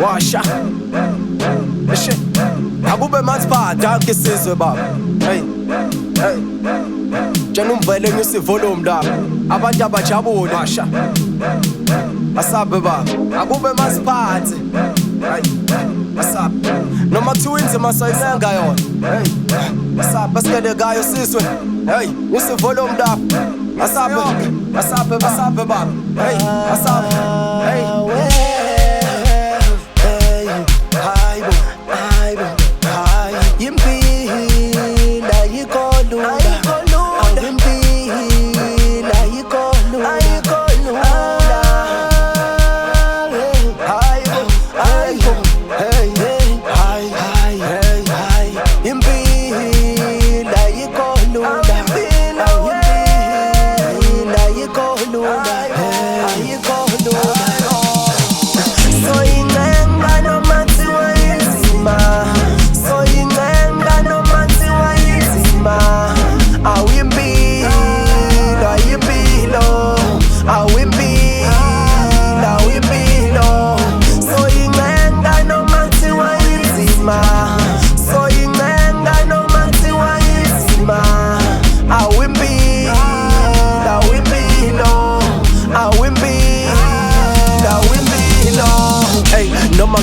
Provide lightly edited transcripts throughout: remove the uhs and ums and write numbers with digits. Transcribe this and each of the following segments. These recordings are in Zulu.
washa eshe akube mathiphatha akhe sizwe baba hey Jana umvele ngisi volume la abantu abajabule washa asabe baba akube masiphathe hey asabe noma kuthiwa inzima sayinenga yona hey asabe basikele gayo sizwe hey ngisi volume la asabe baba hey asabe hey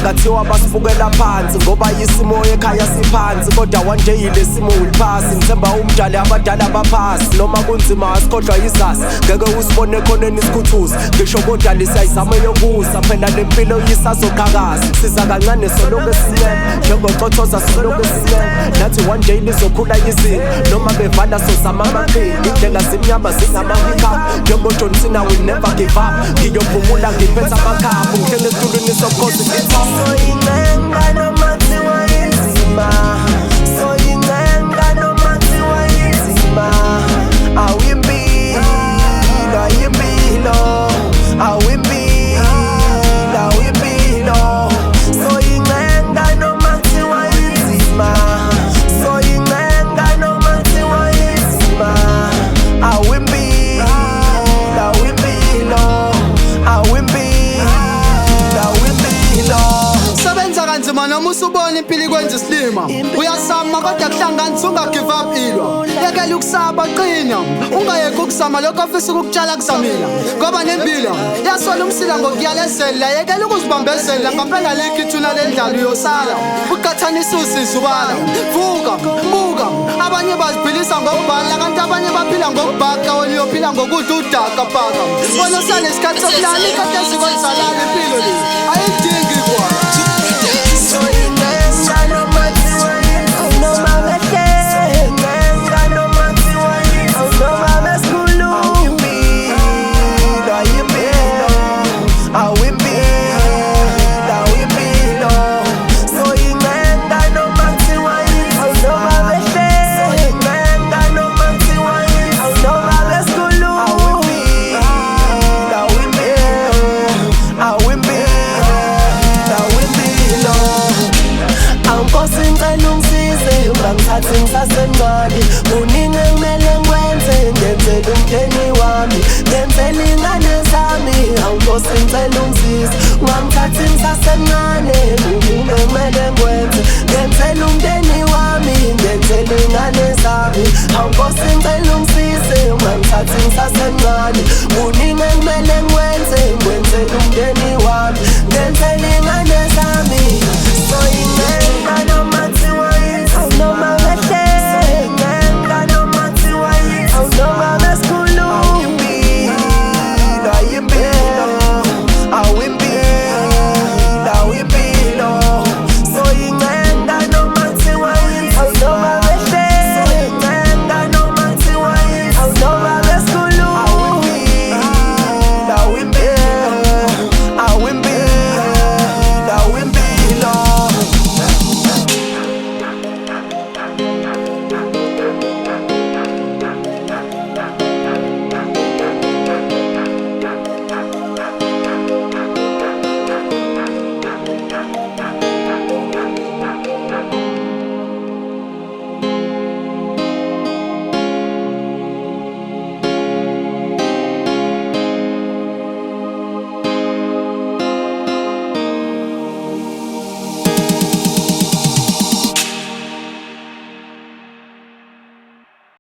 Ngathiwa basifukela phansi ngoba isimo ekhaya siphansi kodwa wanje ile simo uliphasi ngithemba umdali abadala abaphasi noma kunzima asikhodlwa izasi ngeke usibone ekhoneni isikhuthuzi ngisho kodwa lisayizama yokusa phela lempilo yisazoqhakaza siza kancane soloke sinyeke njengocothoza soloke sinyeke nathi one day lizokhula izinto noma bevala sozama amaqhinga indlela zimnyama zingamahika njengo John Cena will never give up ngiyophumula ngiphethe amakhabu ngihlele esitulweni sokhozi Soyinenga noma kuthiwa inzima Soyinenga noma kuthiwa inzima Awimpilo, ayimpilo Awimpilo, awimpilo Soyinenga noma kuthiwa inzima Soyinenga noma kuthiwa inzima Awimpilo, awimpilo Kanzima noma usubona impilo ikwenza isilima uyasama kodwa kuhlanganisa ungagive up ilwa yekela ukusaba qina ungayeki ukusama lokho ofisa ukukutshala kuzamila ngoba nempilo yasola umsila ngokuyalezela yekela ukuzibambezela ngempela likho ithuna lendlala uyosala uqhathanisa usizubala vuka buka abanye baziphilisa ngokubhala kanti abanye baphila ngokubhaka wena uyophila ngokudla udaka bhaka bona sale isikhathi sokulala ikhathi ezikonzalala impilo le ayidingi kwa Ngithathe ngisasencane kuningi kumele ngikwenze ngenzele umndeni wami ngenzele ingane zami awunkose ngicela ungisize ungangithathi ngisasencane kuningi kumele ngikwenze ngenzele umndeni wami ngenzele ingane zami awunkose ngicela ungisize ungangithathi ngisasencane kuningi kumele ngikwenze ngenzele umndeni